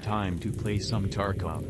time to play some Tarkov.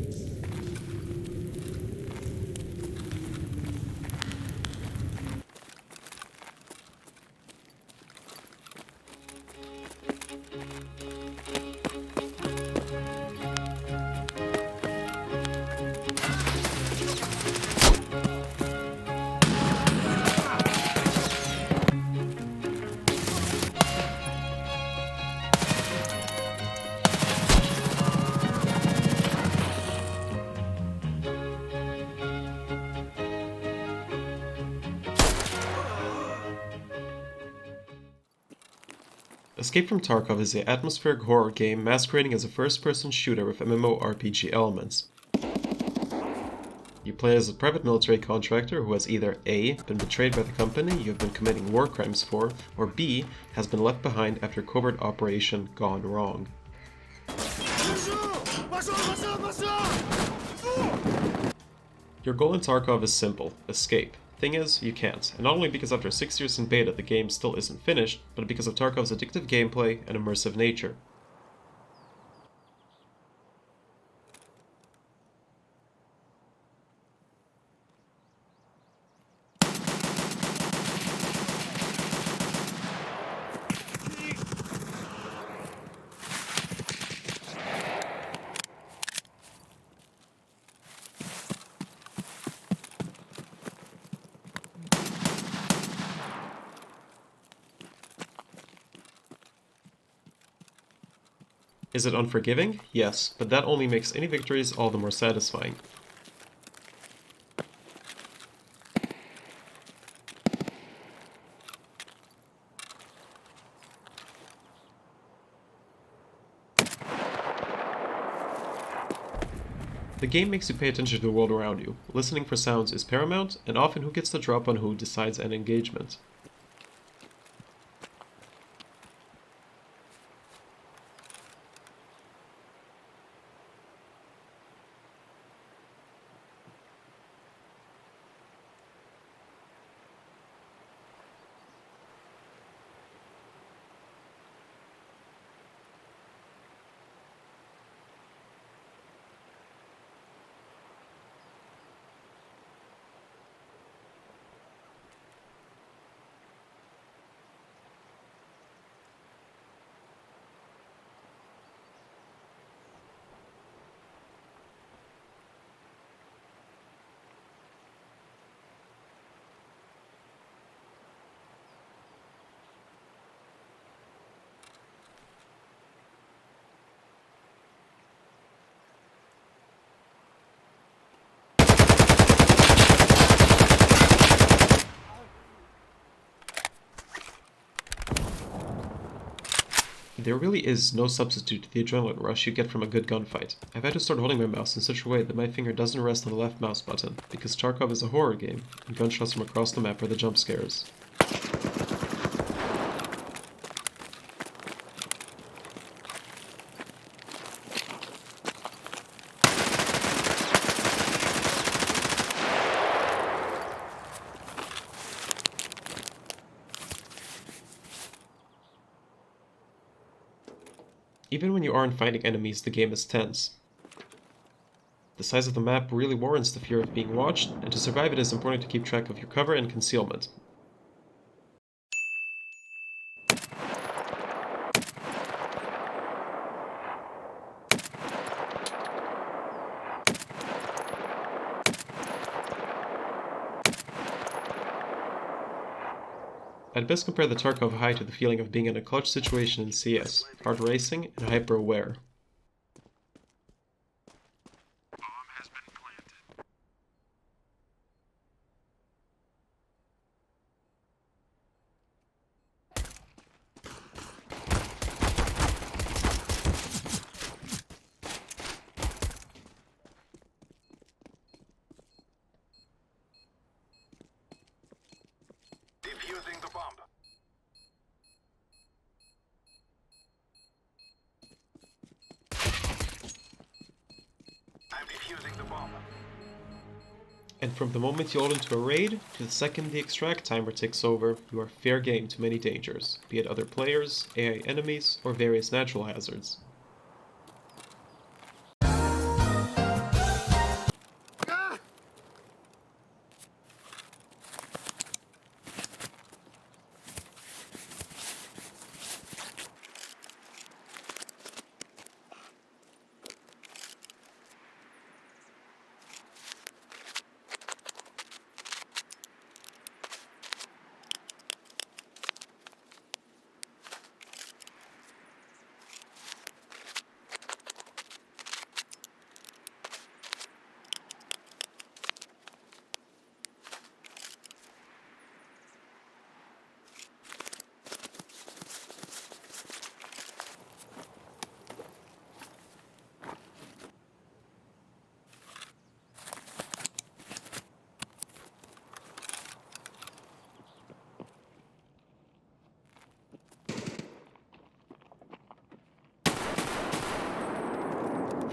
Escape from Tarkov is an atmospheric horror game masquerading as a first-person shooter with MMORPG elements. You play as a private military contractor who has either A. been betrayed by the company you have been committing war crimes for, or B. has been left behind after a covert operation gone wrong. Your goal in Tarkov is simple: escape. Thing is, you can't, and not only because after 6 years in beta the game still isn't finished, but because of Tarkov's addictive gameplay and immersive nature. Is it unforgiving? Yes, but that only makes any victories all the more satisfying. The game makes you pay attention to the world around you. Listening for sounds is paramount, and often who gets the drop on who decides an engagement. There really is no substitute to the adrenaline rush you get from a good gunfight. I've had to start holding my mouse in such a way that my finger doesn't rest on the left mouse button, because Tarkov is a horror game, and gunshots from across the map are the jump scares. Even when you aren't fighting enemies, the game is tense. The size of the map really warrants the fear of being watched, and to survive it is important to keep track of your cover and concealment. I'd best compare the Tarkov high to the feeling of being in a clutch situation in CS, hard racing and hyper-aware. Defusing the bomb. I'm defusing the bomb. And from the moment you ult into a raid, to the second the extract timer ticks over, you are fair game to many dangers, be it other players, AI enemies, or various natural hazards.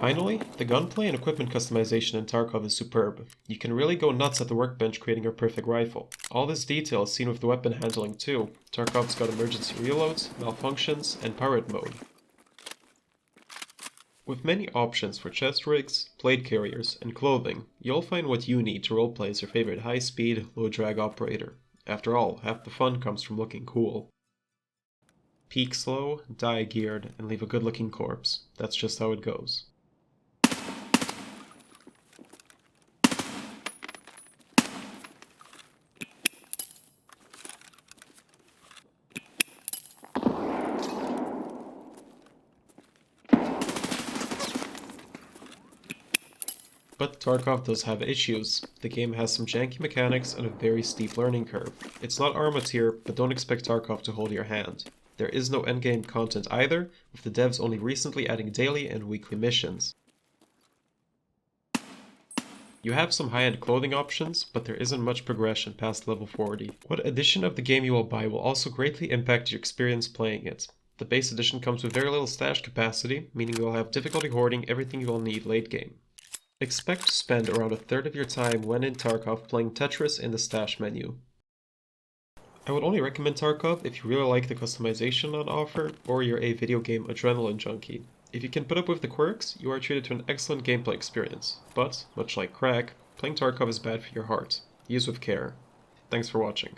Finally, the gunplay and equipment customization in Tarkov is superb. You can really go nuts at the workbench creating your perfect rifle. All this detail is seen with the weapon handling too. Tarkov's got emergency reloads, malfunctions, and pirate mode. With many options for chest rigs, plate carriers, and clothing, you'll find what you need to roleplay as your favorite high-speed, low-drag operator. After all, half the fun comes from looking cool. Peek slow, die geared, and leave a good-looking corpse. That's just how it goes. But Tarkov does have issues. The game has some janky mechanics and a very steep learning curve. It's not Arma tier, but don't expect Tarkov to hold your hand. There is no endgame content either, with the devs only recently adding daily and weekly missions. You have some high-end clothing options, but there isn't much progression past level 40. What edition of the game you will buy will also greatly impact your experience playing it. The base edition comes with very little stash capacity, meaning you will have difficulty hoarding everything you will need late game. Expect to spend around a third of your time when in Tarkov playing Tetris in the stash menu. I would only recommend Tarkov if you really like the customization on offer, or you're a video game adrenaline junkie. If you can put up with the quirks, you are treated to an excellent gameplay experience, but, much like crack, playing Tarkov is bad for your heart. Use with care. Thanks for watching.